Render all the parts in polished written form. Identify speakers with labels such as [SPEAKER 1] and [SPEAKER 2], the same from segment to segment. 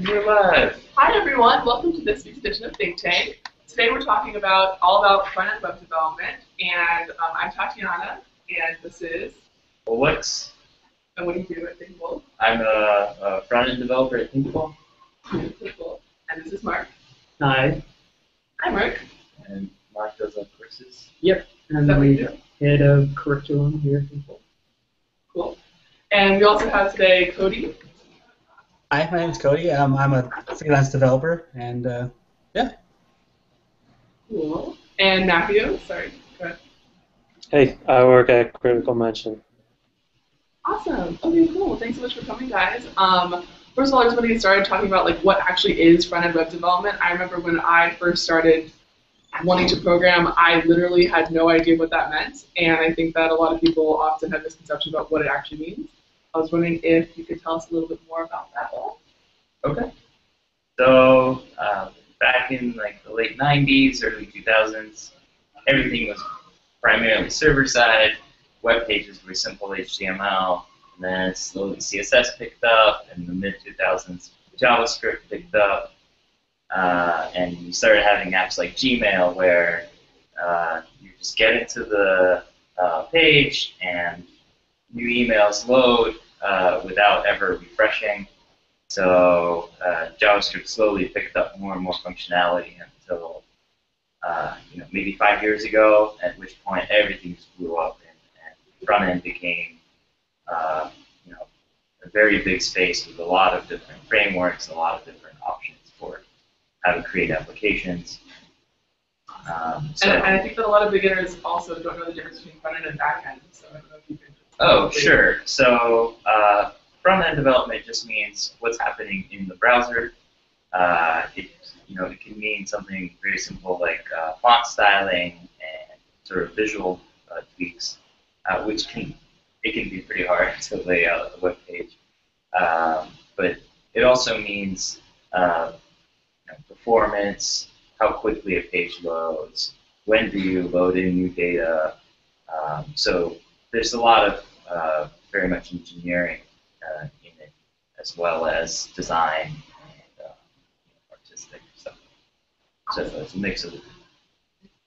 [SPEAKER 1] We're live.
[SPEAKER 2] Hi everyone, welcome to this week's edition of Think Tank. Today we're talking all about front-end web development, and I'm Tatiana, and this is,
[SPEAKER 1] Alex.
[SPEAKER 2] and what do you do at Thinkful?
[SPEAKER 1] I'm a front-end developer at Thinkful.
[SPEAKER 2] Thinkful. And this is Mark.
[SPEAKER 3] Hi.
[SPEAKER 2] Hi Mark.
[SPEAKER 1] And Mark does courses.
[SPEAKER 3] Yep. And
[SPEAKER 2] That we
[SPEAKER 3] the
[SPEAKER 2] do.
[SPEAKER 3] head of curriculum here at Thinkful.
[SPEAKER 2] Cool. And we also have today Cody.
[SPEAKER 3] Hi, my name's Cody. I'm a freelance developer, and yeah.
[SPEAKER 2] Cool. And Matthew. Sorry. Go ahead.
[SPEAKER 4] Hey, I work at Critical Mention.
[SPEAKER 2] Awesome. Okay, cool. Well, thanks so much for coming, guys. First of all, I just want to get started talking about what actually is front-end web development. I remember when I first started wanting to program, I literally had no idea what that meant, and I think that a lot of people often have misconceptions about what it actually means. I was wondering if you could tell us a little bit more about that.
[SPEAKER 1] Okay. So back in the late 90s, early 2000s, everything was primarily server-side. Web pages were simple HTML, and then slowly CSS picked up. In the mid-2000s, JavaScript picked up, and you started having apps like Gmail where you just get into the page and new emails load without ever refreshing. So JavaScript slowly picked up more and more functionality until maybe 5 years ago, at which point everything just blew up and front end became a very big space with a lot of different frameworks, a lot of different options for how to create applications.
[SPEAKER 2] And I think that a lot of beginners also don't know the difference between front end and back end. So I don't know if you could.
[SPEAKER 1] Oh, sure. So front-end development just means what's happening in the browser. It can mean something very simple like font styling and sort of visual tweaks, which can be pretty hard to lay out a web page. But it also means performance, how quickly a page loads, when do you load in new data. So there's a lot of very much engineering in it, as well as design and artistic stuff. So it's a mix of it.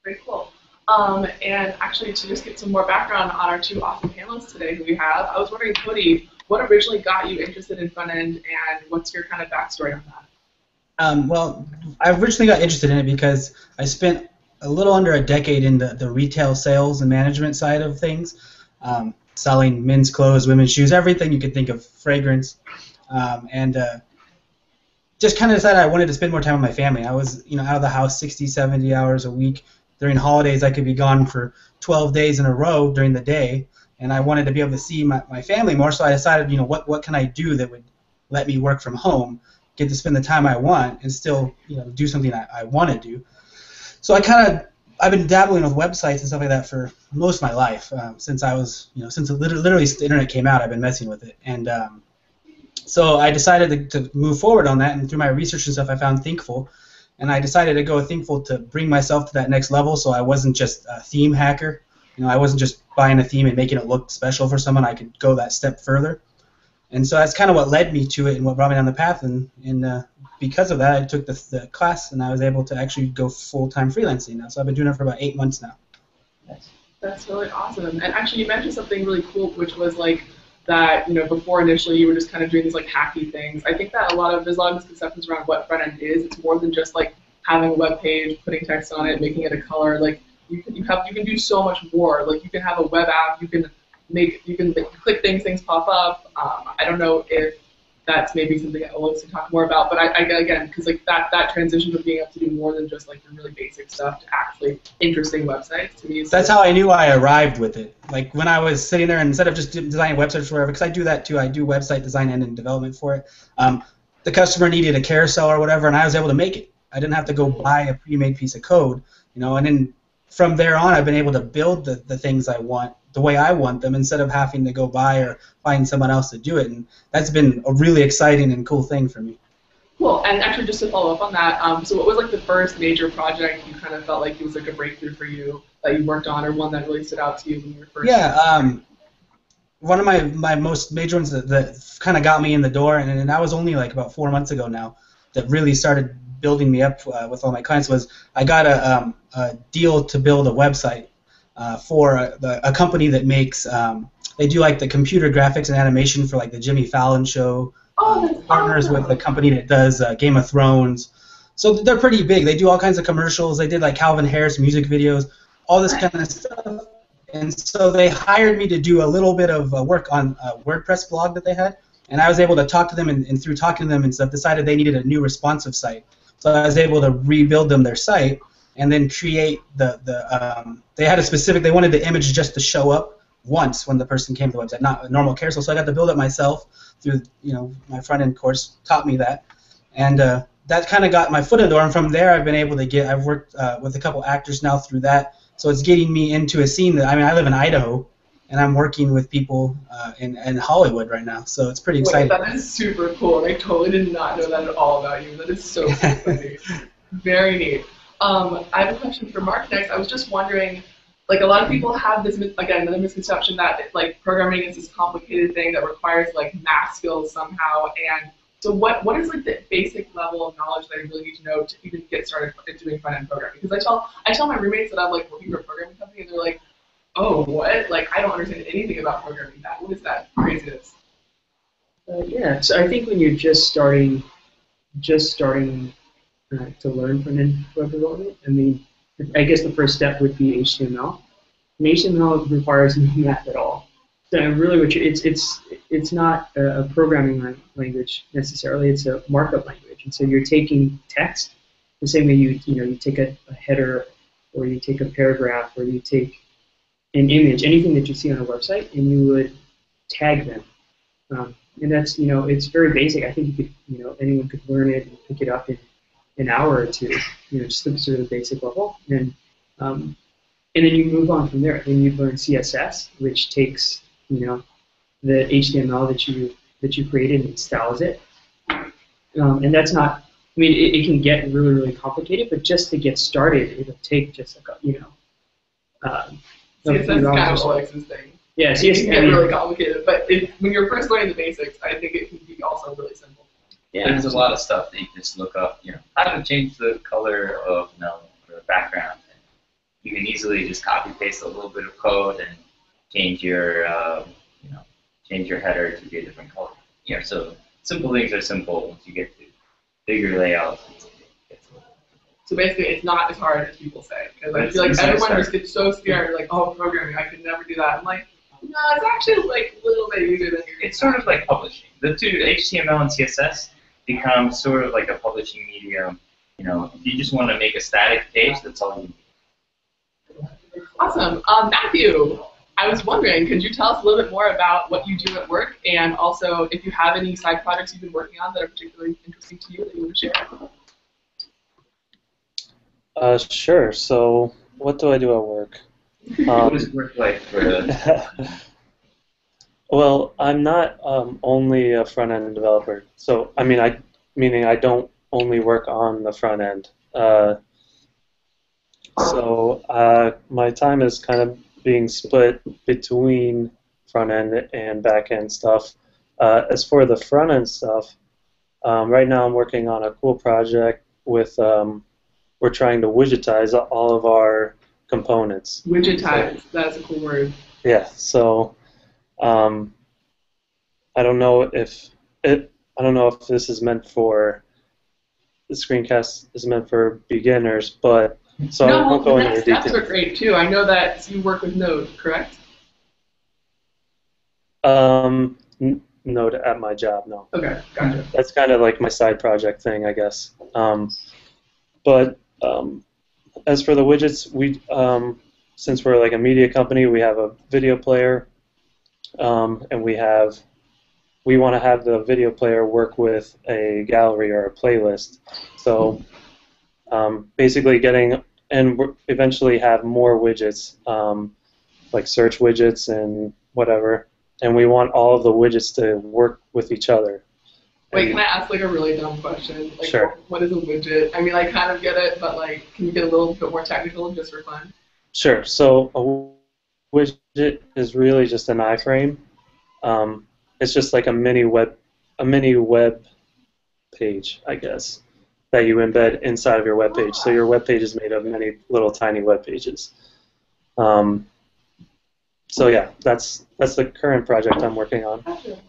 [SPEAKER 2] Very cool. And actually, to just get some more background on our two awesome panelists today who we have, I was wondering, Cody, what originally got you interested in front end, and what's your kind of backstory on that?
[SPEAKER 3] Well, I originally got interested in it because I spent a little under a decade in the retail sales and management side of things, selling men's clothes, women's shoes, everything you could think of, fragrance, and just kind of decided I wanted to spend more time with my family. I was out of the house 60, 70 hours a week. During holidays, I could be gone for 12 days in a row during the day, and I wanted to be able to see my family more, so I decided, what can I do that would let me work from home, get to spend the time I want, and still, do something I want to do. So I've been dabbling with websites and stuff like that for most of my life, since I was, since literally the internet came out, I've been messing with it, and so I decided to move forward on that, and through my research and stuff, I found Thinkful. And I decided to go with Thinkful to bring myself to that next level, so I wasn't just a theme hacker. I wasn't just buying a theme and making it look special for someone. I could go that step further. And so that's kind of what led me to it and what brought me down the path. And because of that, I took the class, and I was able to actually go full-time freelancing now. So I've been doing it for about 8 months now.
[SPEAKER 2] That's really awesome. And actually, you mentioned something really cool, which was that before initially you were just kind of doing these hacky things. I think that there's a lot of misconceptions around what front end is. It's more than just having a web page, putting text on it, making it a color. You can do so much more. You can have a web app. You can click things pop up. I don't know if that's maybe something that Alex can talk more about, but again, because that transition from being able to do more than just the really basic stuff to actually interesting websites to me.
[SPEAKER 3] That's how I knew I arrived with it. When I was sitting there, and instead of just designing websites or whatever, because I do that too, I do website design and development for it. The customer needed a carousel or whatever, and I was able to make it. I didn't have to go buy a pre-made piece of code, and then from there on, I've been able to build the things I want the way I want them instead of having to go buy or find someone else to do it, and that's been a really exciting and cool thing for me.
[SPEAKER 2] Cool. And actually, just to follow up on that, so what was the first major project you kind of felt like it was a breakthrough for you that you worked on, or one that really stood out to you when you were first?
[SPEAKER 3] Yeah. one of my most major ones that kind of got me in the door, and that was only like about 4 months ago now, that really started building me up with all my clients, was I got a deal to build a website for a company that makes, they do like the computer graphics and animation for like the Jimmy Fallon show,
[SPEAKER 2] Oh, that's
[SPEAKER 3] partners
[SPEAKER 2] awesome.
[SPEAKER 3] with a company that does Game of Thrones. So they're pretty big. They do all kinds of commercials. They did like Calvin Harris music videos, all this kind of stuff. And so they hired me to do a little bit of work on a WordPress blog that they had. And I was able to talk to them, and through talking to them and stuff, decided they needed a new responsive site. So I was able to rebuild them their site and then create they had a specific, they wanted the image just to show up once when the person came to the website, not a normal carousel. So I got to build it myself through, my front-end course taught me that. And that kind of got my foot in the door, and from there I've worked with a couple actors now through that, so it's getting me into a scene that, I live in Idaho, and I'm working with people in Hollywood right now, so it's pretty exciting.
[SPEAKER 2] Wait, that is super cool. I totally did not know that at all about you. That is so funny. Very neat. I have a question for Mark next. I was just wondering, like, a lot of people have this, again, another misconception that, like, programming is this complicated thing that requires, like, math skills somehow, and so what is like the basic level of knowledge that I really need to know to even get started doing front-end programming? Because I tell my roommates that I'm like working for a programming company, and they're like, oh, what? Like, I don't understand anything about programming. What is that craziness?
[SPEAKER 5] Yeah, so I think when you're just starting to learn front-end web development, I guess the first step would be HTML. And HTML requires no math at all. So really, it's not a programming language necessarily. It's a markup language, and so you're taking text the same way you take a header, or you take a paragraph, or you take an image, anything that you see on a website, and you would tag them. And that's it's very basic. I think anyone could learn it and pick it up in an hour or two. Just the sort of basic level, and then you move on from there. Then you learn CSS, which takes the HTML that you created and styles it. And that's not. It can get really, really complicated, but just to get started, it'll take just like
[SPEAKER 2] CSS is kind of Alex's thing.
[SPEAKER 5] Yeah,
[SPEAKER 2] CSS can get really complicated, but when you're first learning the basics, I think it can be also really simple.
[SPEAKER 1] Yeah, there's a lot of stuff that you just look up, how to change the color of the background. And you can easily just copy paste a little bit of code and change your header to be a different color. So simple things are simple. Once you get to bigger layouts,
[SPEAKER 2] so basically, it's not as hard as people say. Because I feel like everyone just gets so scared, like, oh, programming, I could never do that. I'm like, no, it's actually like a little bit easier than you're.
[SPEAKER 1] It's sort of like publishing. The two, HTML and CSS, become sort of like a publishing medium. If you just want to make a static page, that's all you need.
[SPEAKER 2] Awesome. Matthew, I was wondering, could you tell us a little bit more about what you do at work, and also if you have any side projects you've been working on that are particularly interesting to you that you want to share?
[SPEAKER 4] Sure. So, what do I do at work?
[SPEAKER 1] What is work like for?
[SPEAKER 4] Well, I'm not only a front-end developer. So, meaning I don't only work on the front end. My time is kind of being split between front-end and back-end stuff. As for the front-end stuff, right now I'm working on a cool project with. We're trying to widgetize all of our components.
[SPEAKER 2] Widgetize, that's a cool word.
[SPEAKER 4] Yeah, so I don't know if this is meant for the screencast is meant for beginners, but so I won't go into detail.
[SPEAKER 2] Steps are great too. I know that you work with Node, correct?
[SPEAKER 4] Node at my job, no.
[SPEAKER 2] Okay, gotcha.
[SPEAKER 4] That's kind of like my side project thing, I guess. But as for the widgets, since we're like a media company, we have a video player, and we want to have the video player work with a gallery or a playlist. So basically we'll eventually have more widgets, like search widgets and whatever, and we want all of the widgets to work with each other.
[SPEAKER 2] Wait, can I ask like a really dumb question? Like,
[SPEAKER 4] sure.
[SPEAKER 2] What is a widget? I kind of get it, but like, can you get a little bit more technical just for fun?
[SPEAKER 4] Sure. So a widget is really just an iframe, It's just like a mini web page, I guess, that you embed inside of your web page. So your web page is made of many little tiny web pages. So yeah, that's the current project I'm working on.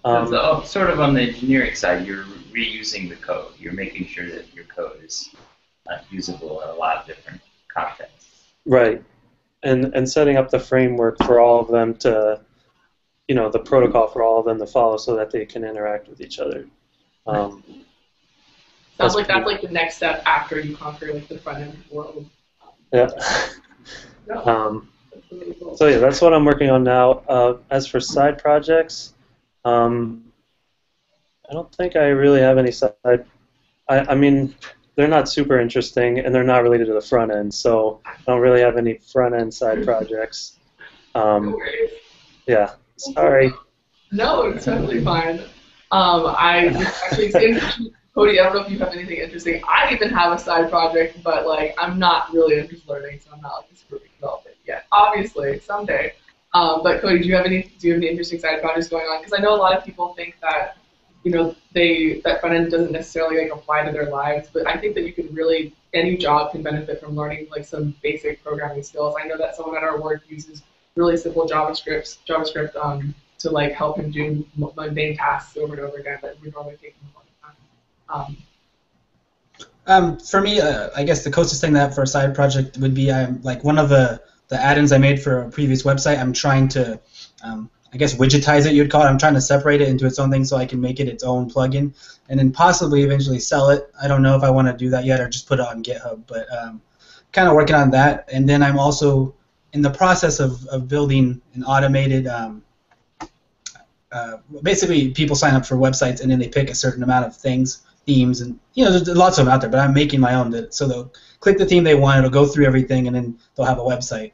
[SPEAKER 1] So sort of on the engineering side, you're reusing the code. You're making sure that your code is usable in a lot of different contexts.
[SPEAKER 4] Right, and setting up the framework for all of them to, the protocol for all of them to follow so that they can interact with each other.
[SPEAKER 2] Sounds like that's like the next step after you conquer like the front end world.
[SPEAKER 4] Yeah.
[SPEAKER 2] Really cool.
[SPEAKER 4] So yeah, that's what I'm working on now. As for side projects, I don't think I really have any side. I mean, they're not super interesting, and they're not related to the front end, so I don't really have any front end side projects.
[SPEAKER 2] No worries.
[SPEAKER 4] Yeah, sorry.
[SPEAKER 2] No, it's totally fine. I actually, Cody, I don't know if you have anything interesting. I even have a side project, but like I'm not really interested in learning, so I'm not like a super big developer yet. Obviously, someday. But Cody, do you have any interesting side projects going on? Because I know a lot of people think that that front end doesn't necessarily like apply to their lives, but I think that you can really any job can benefit from learning like some basic programming skills. I know that someone at our work uses really simple JavaScript to like help him do mundane tasks over and over again that would normally take him a long time.
[SPEAKER 3] For me, I guess the closest thing that for a side project would be like one of the add-ins I made for a previous website. I'm trying to, I guess, widgetize it, you'd call it. I'm trying to separate it into its own thing so I can make it its own plugin and then possibly eventually sell it. I don't know if I want to do that yet or just put it on GitHub, but kind of working on that. And then I'm also in the process of building an automated, basically people sign up for websites and then they pick a certain amount of things, themes, and there's lots of them out there, but I'm making my own. So they'll click the theme they want, it'll go through everything, and then they'll have a website.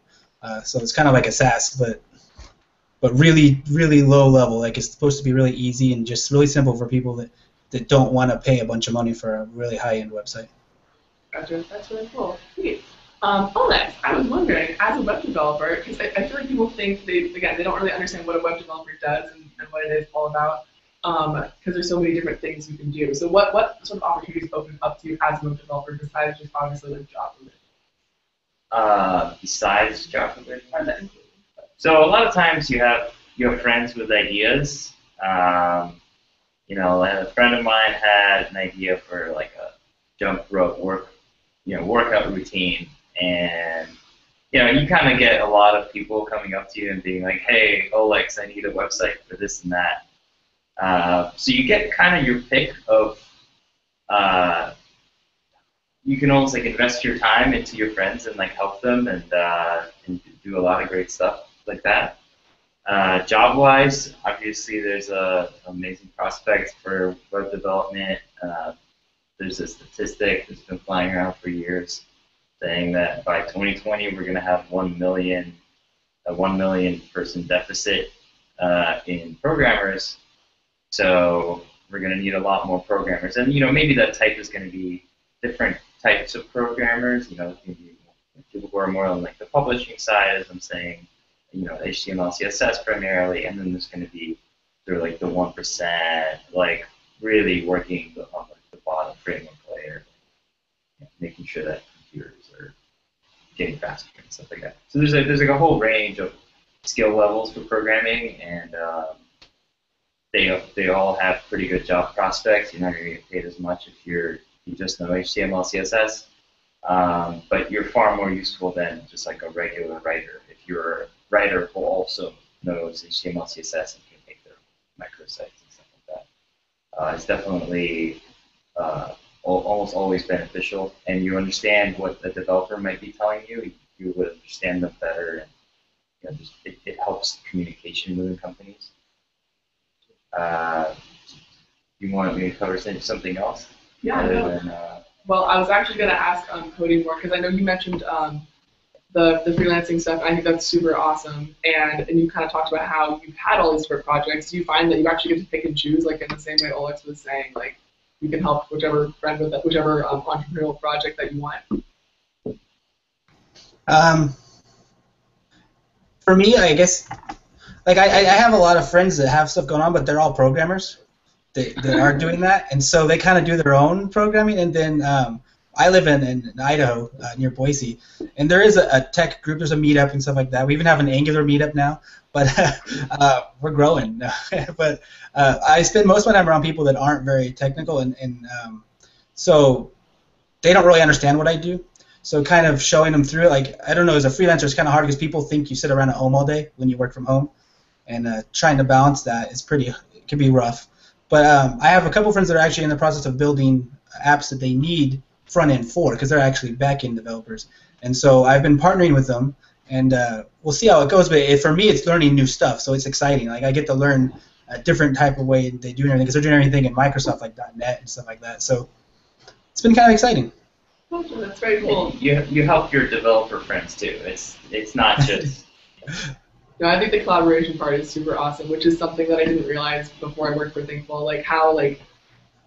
[SPEAKER 3] So it's kind of like a SaaS, but really, really low level. Like it's supposed to be really easy and just really simple for people that don't want to pay a bunch of money for a really high-end website.
[SPEAKER 2] Gotcha. That's really cool. Sweet. Next, I was wondering, as a web developer, because I feel like people think they don't really understand what a web developer does and what it is all about, because there's so many different things you can do. So what sort of opportunities open up to you as a web developer besides just obviously like Java?
[SPEAKER 1] Besides Java, so a lot of times you have friends with ideas. A friend of mine had an idea for like a jump rope workout routine, and you kind of get a lot of people coming up to you and being like, "Hey, Olex, I need a website for this and that." So you get kind of your pick of. You can almost like invest your time into your friends and like help them and do a lot of great stuff like that. Job-wise, obviously there's amazing prospects for web development. There's a statistic that's been flying around for years saying that by 2020 we're going to have 1 million person deficit in programmers. So we're going to need a lot more programmers, and maybe that type is going to be different types of programmers. Maybe people who are more on like the publishing side, as I'm saying, HTML, CSS primarily, and then there's going to be sort of like the 1%, like really working on the bottom framework layer, making sure that computers are getting faster and stuff like that. So there's like a whole range of skill levels for programming, and they all have pretty good job prospects. You're not going to get paid as much if you just know HTML, CSS, but you're far more useful than just like a regular writer. If you're a writer who also knows HTML, CSS, and can make their microsites and stuff like that, it's definitely almost always beneficial, and you understand what the developer might be telling you. You would understand them better, and it helps communication within companies. You want me to cover something else?
[SPEAKER 2] Yeah. Well, I was actually going to ask Cody more because I know you mentioned the freelancing stuff. I think that's super awesome, and you kind of talked about how you've had all these different projects. Do you find that you actually get to pick and choose, like in the same way Olex was saying, like you can help whichever friend with whichever entrepreneurial project that you want?
[SPEAKER 3] For me, I guess like I have a lot of friends that have stuff going on, but they're all programmers. They are doing that, and so they kind of do their own programming. And then I live in Idaho near Boise, and there is a tech group. There's a meetup and stuff like that. We even have an Angular meetup now, but we're growing. But I spend most of my time around people that aren't very technical, and so they don't really understand what I do. So kind of showing them through it, like, I don't know, as a freelancer, it's kind of hard because people think you sit around at home all day when you work from home, and trying to balance that is it can be rough. But I have a couple friends that are actually in the process of building apps that they need front end for, because they're actually back end developers. And so I've been partnering with them, and we'll see how it goes. But for me, it's learning new stuff, so it's exciting. Like, I get to learn a different type of way they do everything, because they're doing everything in Microsoft, like .NET and stuff like that. So it's been kind of exciting.
[SPEAKER 2] That's very cool.
[SPEAKER 1] You help your developer friends too. It's not just.
[SPEAKER 2] No, I think the collaboration part is super awesome, which is something that I didn't realize before I worked for Thinkful. Like how like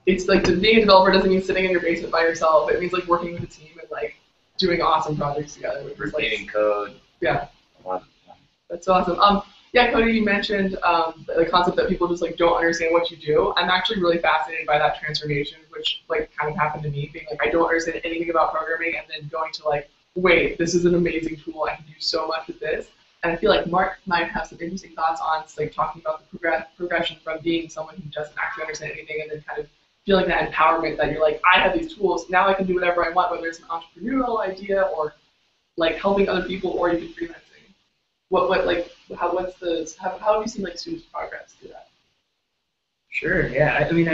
[SPEAKER 2] it's like being a developer doesn't mean sitting in your basement by yourself. It means like working with a team and like doing awesome projects together. Which is,
[SPEAKER 1] Reading code.
[SPEAKER 2] Yeah.
[SPEAKER 1] A lot of fun.
[SPEAKER 2] That's awesome. Yeah, Cody, you mentioned the concept that people just like don't understand what you do. I'm actually really fascinated by that transformation, which like kind of happened to me, being like I don't understand anything about programming, and then going to like, wait, this is an amazing tool. I can do so much with this. And I feel like Mark might have some interesting thoughts on like talking about the progression from being someone who doesn't actually understand anything, and then kind of feeling that empowerment that you're like, I have these tools, now I can do whatever I want, whether it's an entrepreneurial idea or like helping other people or even freelancing. How have you seen like students progress through that?
[SPEAKER 5] Sure. Yeah. I think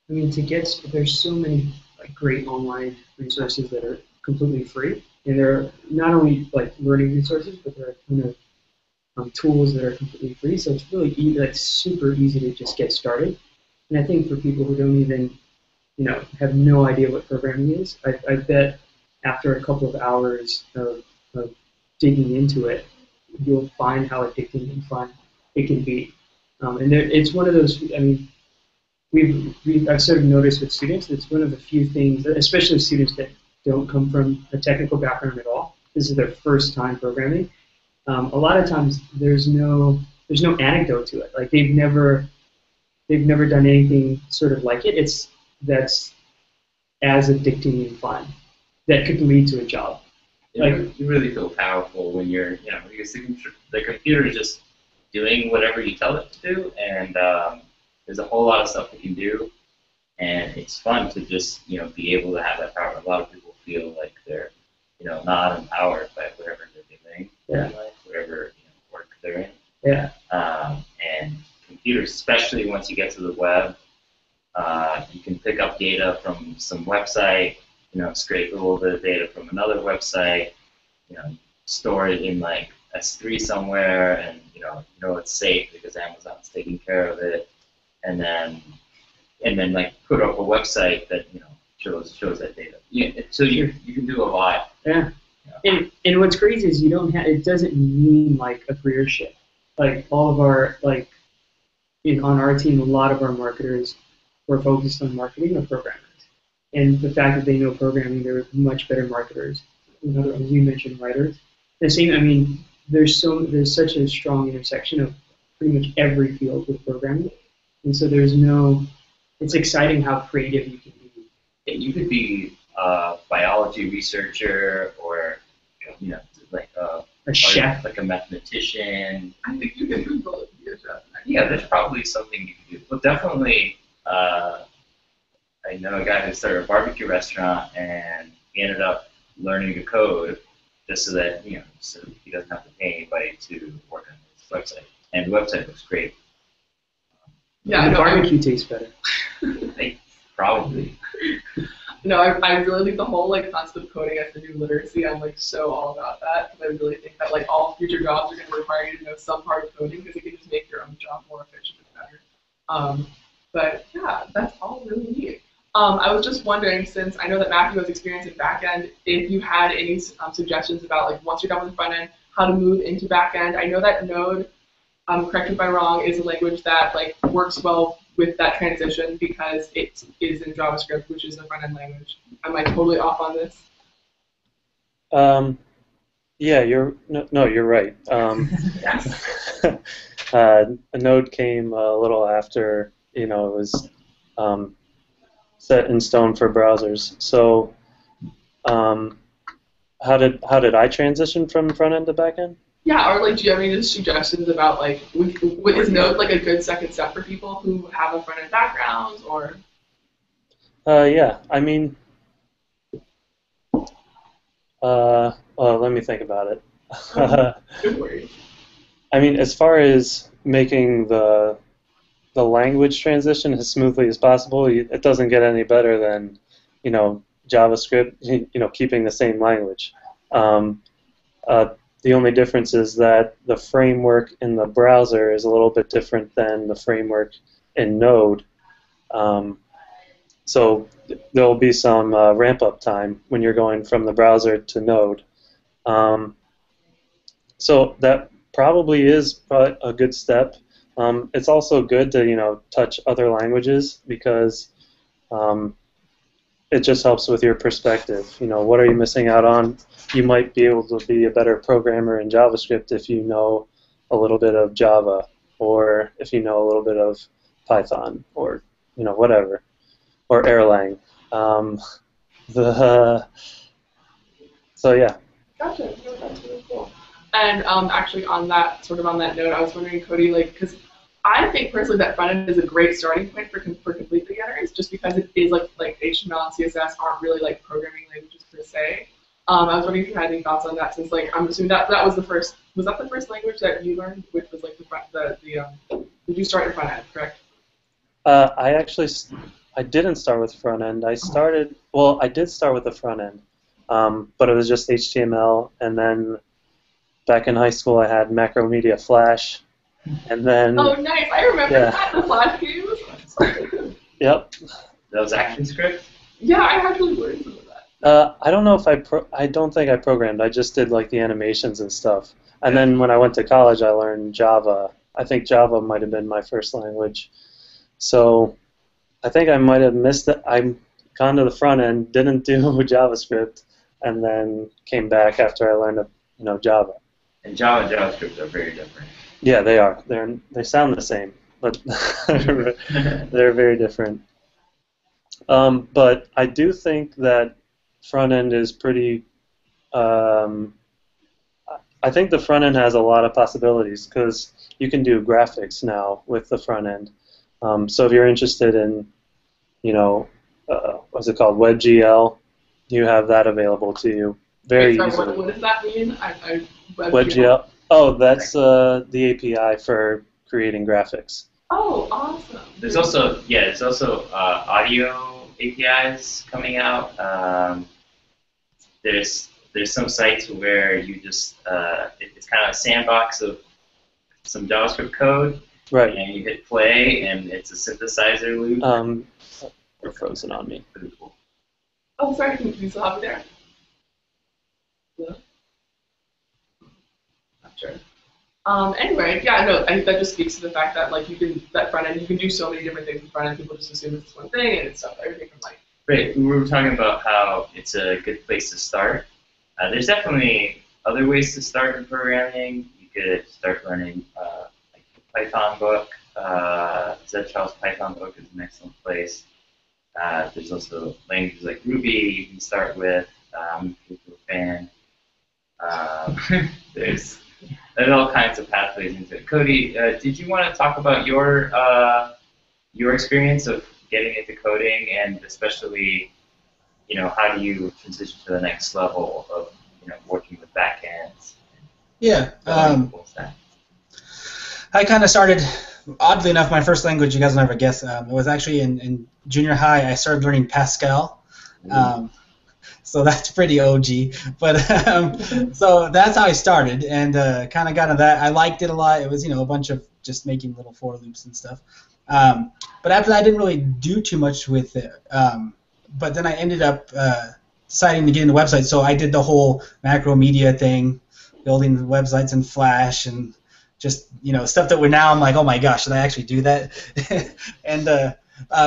[SPEAKER 5] there's so many like great online resources that are completely free, and there are not only like learning resources, but there are a ton of tools that are completely free. So it's really easy, like super easy to just get started. And I think for people who don't even, have no idea what programming is, I bet after a couple of hours of digging into it, you'll find how addicting and fun it can be. It's one of those. I've sort of noticed with students, it's one of the few things, especially students that don't come from a technical background at all. This is their first time programming. A lot of times there's no anecdote to it. Like they've never done anything sort of like it. That's as addicting and fun that could lead to a job.
[SPEAKER 1] You really feel powerful when you're, because the computer is just doing whatever you tell it to do, and there's a whole lot of stuff it can do, and it's fun to just, be able to have that power. A lot of people feel like they're, not empowered by whatever they're doing in life, whatever work they're in.
[SPEAKER 5] Yeah.
[SPEAKER 1] And computers, especially once you get to the web, you can pick up data from some website, scrape a little bit of data from another website, store it in like S3 somewhere, and it's safe because Amazon's taking care of it, and then like put up a website that shows that data. So you can do a lot.
[SPEAKER 5] Yeah. And what's crazy is it doesn't mean like a career shift. Like all of our on our team, a lot of our marketers were focused on marketing or programmers. And the fact that they know programming, they're much better marketers. As you mentioned, writers. The same. There's such a strong intersection of pretty much every field with programming, and so it's exciting how creative you can be.
[SPEAKER 1] Yeah, you could be a biology researcher, or like
[SPEAKER 5] a chef,
[SPEAKER 1] like a mathematician.
[SPEAKER 2] I think you can do both.
[SPEAKER 1] Yeah, there's probably something you can do. But definitely, I know a guy who started a barbecue restaurant, and he ended up learning to code just so that so he doesn't have to pay anybody to work on his website. And the website looks great.
[SPEAKER 5] Yeah, the barbecue tastes better.
[SPEAKER 1] Probably.
[SPEAKER 2] No, I really think the whole concept of coding as the new literacy, I'm so all about that, because I really think that all future jobs are going to require you to know some part of coding, because it can just make your own job more efficient and better. But yeah, that's all really neat. I was just wondering, since I know that Matthew has experience in backend, if you had any suggestions about once you're done with the front end, how to move into backend. I know that Node, correct me if I'm wrong, is a language that works well with that transition because it is in JavaScript, which is the front end language. Am I totally off on this?
[SPEAKER 4] Yeah, you're right.
[SPEAKER 1] Yes.
[SPEAKER 4] A Node came a little after, it was set in stone for browsers. So, how did I transition from front end to back end?
[SPEAKER 2] Yeah, or like, do you have any suggestions about like, is Node like a good second step for people who have a front end background, or?
[SPEAKER 4] Yeah, I mean, well, let me think about it.
[SPEAKER 2] Don't worry.
[SPEAKER 4] I mean, as far as making the language transition as smoothly as possible, it doesn't get any better than, JavaScript, keeping the same language. Um, the only difference is that the framework in the browser is a little bit different than the framework in Node. So there'll be some ramp-up time when you're going from the browser to Node. So that probably is a good step. It's also good to touch other languages because it just helps with your perspective. What are you missing out on? You might be able to be a better programmer in JavaScript if you know a little bit of Java, or if you know a little bit of Python, or whatever, or Erlang. So yeah.
[SPEAKER 2] Gotcha. No, that's really cool. And actually, on that note, I was wondering, Cody, like, because I think personally that front end is a great starting point for complete beginners, just because it is like HTML and CSS aren't really like programming languages per se. I was wondering if you had any thoughts on that, since like I'm assuming that was the first. Was that the first language that you learned, which was like did you start in front end, correct?
[SPEAKER 4] I didn't start with front end. I did start with the front end, but it was just HTML, and then back in high school I had Macromedia Flash, and then.
[SPEAKER 2] Oh, nice! I remember that, the Flash games.
[SPEAKER 4] Yep.
[SPEAKER 1] Those action scripts?
[SPEAKER 2] Yeah, I actually learned some of that.
[SPEAKER 4] I don't know if I don't think I programmed. I just did like the animations and stuff. And then when I went to college, I learned Java. I think Java might have been my first language. So I think I might have missed it. I'm gone to the front end, didn't do JavaScript, and then came back after I learned Java.
[SPEAKER 1] And Java and JavaScript are very different.
[SPEAKER 4] Yeah, they are. They sound the same, but they're very different. But I do think that front end is pretty. I think the front end has a lot of possibilities because you can do graphics now with the front end. So if you're interested in, what's it called, WebGL, you have that available to you very easily.
[SPEAKER 2] What does that mean?
[SPEAKER 4] WebGL. Oh, that's the API for creating graphics.
[SPEAKER 2] Oh, awesome.
[SPEAKER 1] There's also audio APIs coming out. There's some sites where you just it's kind of a sandbox of some JavaScript code,
[SPEAKER 4] right?
[SPEAKER 1] And you hit play, and it's a synthesizer loop.
[SPEAKER 4] You're frozen on me.
[SPEAKER 1] Pretty cool.
[SPEAKER 2] Oh, sorry. Can you still have me there? No? Not sure. Anyway, yeah, no, I think that just speaks to the fact that like that front end, you can do so many different things with front end. People just assume it's one thing, and it's stuff everything from like.
[SPEAKER 1] Right, we were talking about how it's a good place to start. There's definitely other ways to start in programming. You could start learning like the Python book. Zedchow's Python book is an excellent place. There's also languages like Ruby you can start with. I'm a fan. There's all kinds of pathways into it. Cody, did you want to talk about your experience of getting into coding, and especially, how do you transition to the next level of, working with backends?
[SPEAKER 3] Yeah. I kind of started, oddly enough, my first language, you guys will never guess, it was actually in junior high. I started learning Pascal. So that's pretty OG. But so that's how I started, and kind of got into that. I liked it a lot. It was, a bunch of just making little for loops and stuff. But after that, I didn't really do too much with it. But then I ended up deciding to get into websites. So I did the whole Macromedia thing, building the websites in Flash and just stuff that now I'm like, oh my gosh, did I actually do that? And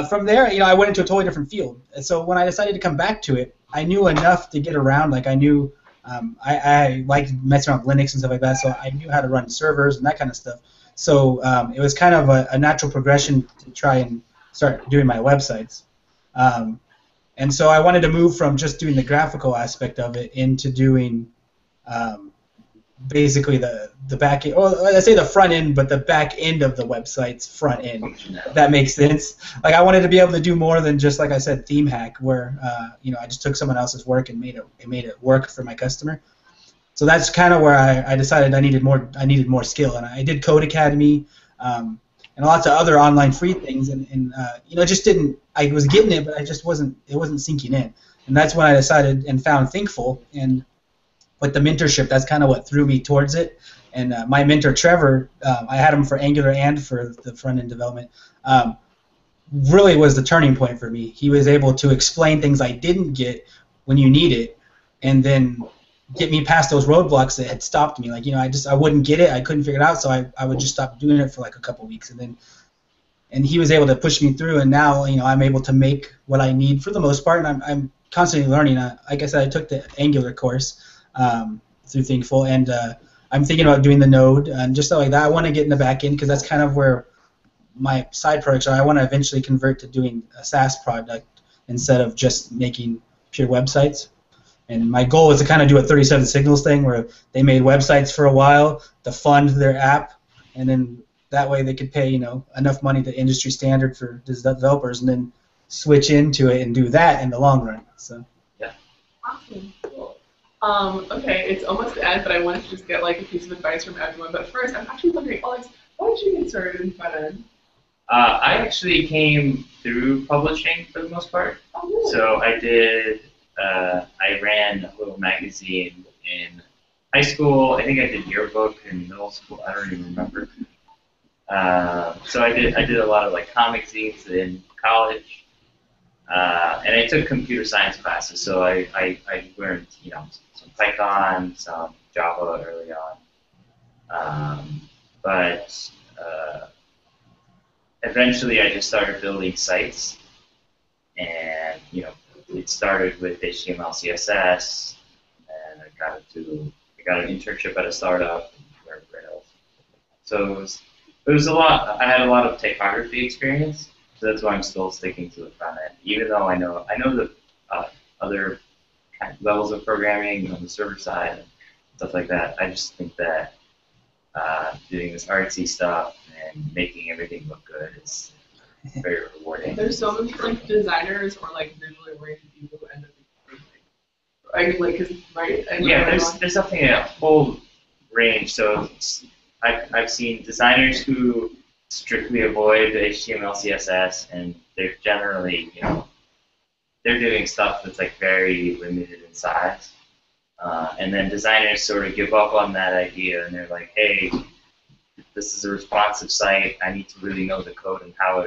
[SPEAKER 3] from there, I went into a totally different field. So when I decided to come back to it, I knew enough to get around. Like I knew I like messing around with Linux and stuff like that, so I knew how to run servers and that kind of stuff. So it was kind of a natural progression to try and start doing my websites. And so I wanted to move from just doing the graphical aspect of it into doing basically the back end, or I say the front end, but the back end of the website's front end. If that makes sense. Like I wanted to be able to do more than just, like I said, theme hack, where I just took someone else's work and made it work for my customer. So that's kind of where I decided I needed more skill, and I did Code Academy and lots of other online free things, and just didn't. I was getting it, but it wasn't sinking in, and that's when I decided and found Thinkful, and with the mentorship, that's kind of what threw me towards it. And my mentor Trevor, I had him for Angular and for the front end development. Really was the turning point for me. He was able to explain things I didn't get when you need it, and then get me past those roadblocks that had stopped me. Like I wouldn't get it, I couldn't figure it out, so I would just stop doing it for like a couple weeks, and he was able to push me through, and now I'm able to make what I need for the most part, and I'm constantly learning. Like I said, I took the Angular course through Thinkful, and I'm thinking about doing the Node and just stuff like that. I want to get in the back end because that's kind of where my side projects are. I want to eventually convert to doing a SaaS product instead of just making pure websites. And my goal is to kind of do a 37 Signals thing where they made websites for a while to fund their app, and then that way they could pay enough money to industry standard for developers, and then switch into it and do that in the long run. So
[SPEAKER 1] yeah.
[SPEAKER 2] Awesome. Cool. Okay, it's almost the end, but I wanted to just get like a piece of advice from everyone. But first, I'm actually wondering, Alex, how did you get started in front end?
[SPEAKER 1] I actually came through publishing for the most part.
[SPEAKER 2] Oh, really?
[SPEAKER 1] So I did. I ran a little magazine in high school. I think I did yearbook in middle school. I don't even remember. So I did a lot of like comic zines in college, and I took computer science classes. So I learned some Python, some Java early on, but eventually I just started building sites, and it started with HTML, CSS, and I got an internship at a startup and wherever else. So it was a lot. I had a lot of typography experience, so that's why I'm still sticking to the front end, even though I know the other kind of levels of programming on the server side and stuff like that. I just think that doing this artsy stuff and making everything look good is very rewarding.
[SPEAKER 2] There's so many like designers or like visually oriented people who end up becoming right?
[SPEAKER 1] Yeah, there's definitely a whole range. So I've seen designers who strictly avoid the HTML, CSS, and they're generally they're doing stuff that's like very limited in size. And then designers sort of give up on that idea, and they're like, hey, this is a responsive site. I need to really know the code and how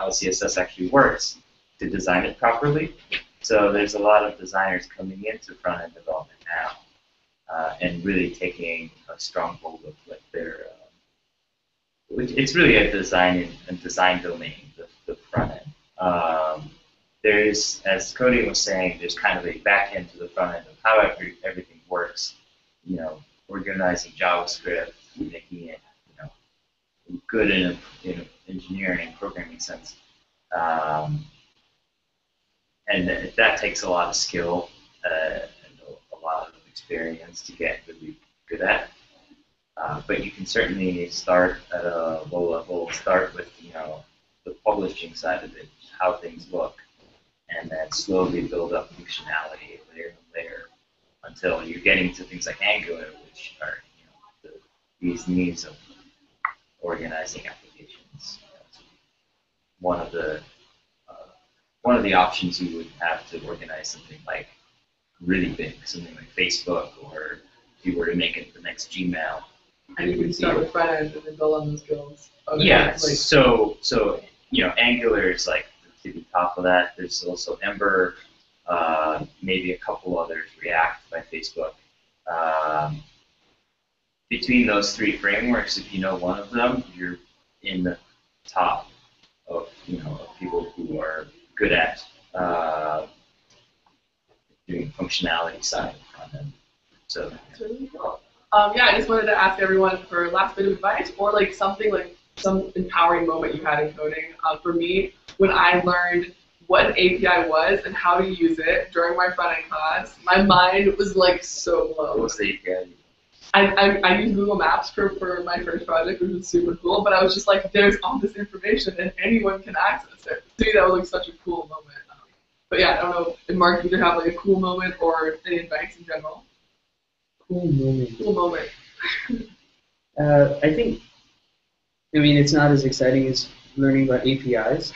[SPEAKER 1] CSS actually works to design it properly. So there's a lot of designers coming into front-end development now, and really taking a strong hold of like their. It's really a design domain, the front end. There's, as Cody was saying, there's kind of a back end to the front end of how everything works. Organizing JavaScript, making it good in engineering and programming sense, and that takes a lot of skill and a lot of experience to get really good at. But you can certainly start at a low level. Start with the publishing side of it, how things look, and then slowly build up functionality layer to layer until you're getting to things like Angular, which are these needs of organizing applications. One of the options you would have to organize something like really big, something like Facebook, or if you were to make it the next Gmail.
[SPEAKER 2] And you can start with front end and then build on those skills. Okay.
[SPEAKER 1] Yeah. So Angular is like the top of that. There's also Ember, maybe a couple others, React by Facebook. Between those three frameworks, if you know one of them, you're in the top of people who are good at doing functionality side of front end. So
[SPEAKER 2] That's really cool. Yeah, I just wanted to ask everyone for a last bit of advice or like something like some empowering moment you had in coding. For me, when I learned what an API was and how to use it during my front-end class, my mind was like so
[SPEAKER 1] what
[SPEAKER 2] blown.
[SPEAKER 1] was the API?
[SPEAKER 2] I used Google Maps for my first project, which was super cool, but I was just like, there's all this information and anyone can access it. To me, that was like such a cool moment. But yeah, I don't know if Mark either have like a cool moment or any advice in general.
[SPEAKER 5] Cool moment.
[SPEAKER 2] Cool moment.
[SPEAKER 5] I think, I mean, it's not as exciting as learning about APIs,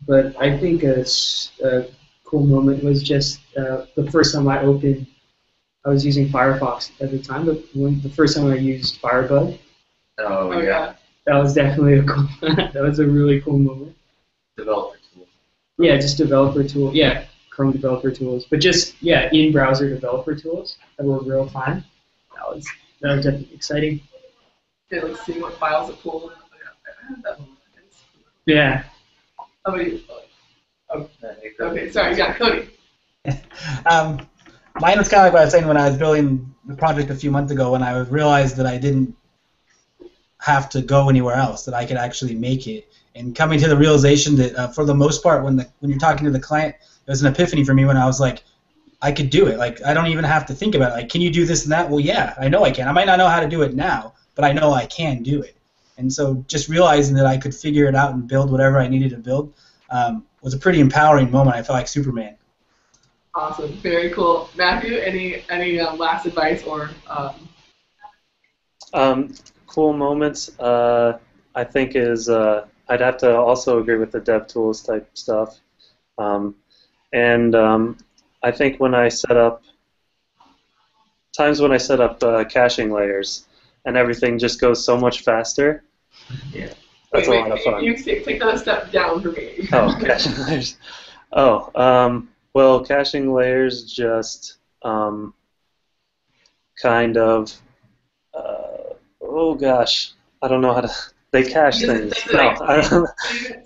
[SPEAKER 5] but I think a cool moment was just the first time I was using Firefox at the time, but the first time I used Firebug,
[SPEAKER 1] Oh, yeah.
[SPEAKER 5] that was definitely that was a really cool moment.
[SPEAKER 1] Developer tool.
[SPEAKER 5] Yeah, just developer tool. Yeah, Chrome developer tools, but just in-browser developer tools that were real time. That was definitely exciting.
[SPEAKER 2] Yeah, like seeing what files it pulled. I had that moment.
[SPEAKER 5] Yeah.
[SPEAKER 2] How about you? Oh, okay, sorry. Yeah, Cody.
[SPEAKER 3] Mine was kind of like what I was saying when I was building the project a few months ago, when I realized that I didn't have to go anywhere else, that I could actually make it, and coming to the realization that for the most part, when you're talking to the client, it was an epiphany for me when I was like, I could do it. Like, I don't even have to think about it. Like, can you do this and that? Well, yeah, I know I can. I might not know how to do it now, but I know I can do it. And so just realizing that I could figure it out and build whatever I needed to build was a pretty empowering moment. I felt like Superman.
[SPEAKER 2] Awesome. Very cool. Matthew, any last advice or
[SPEAKER 4] Cool moments, I think is I'd have to also agree with the DevTools type stuff. I think when I set up caching layers and everything just goes so much faster.
[SPEAKER 1] Yeah.
[SPEAKER 4] That's a lot of fun.
[SPEAKER 2] You take that a step down for me.
[SPEAKER 4] Oh, caching layers. Oh, well, caching layers just kind of, oh gosh, I don't know how to. They cache things. No,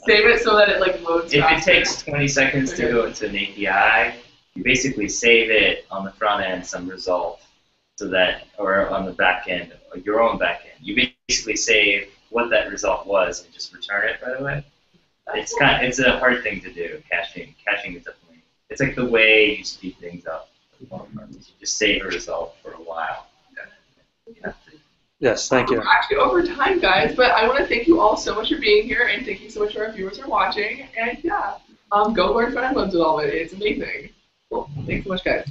[SPEAKER 2] Save it so that it like loads.
[SPEAKER 1] If
[SPEAKER 2] faster.
[SPEAKER 1] it takes 20 seconds to go into an API, you basically save it on the front end some result, so that, or on the back end, or your own back end. You basically save what that result was and just return it right away. It's a hard thing to do. Caching is definitely. It's like the way you speed things up. You just save a result for a while. Yeah.
[SPEAKER 4] Yes, thank you.
[SPEAKER 2] We're actually over time, guys, but I want to thank you all so much for being here, and thank you so much for our viewers who are watching. And yeah, go learn front-end webs with all of it. It's amazing. Cool. Thanks so much, guys.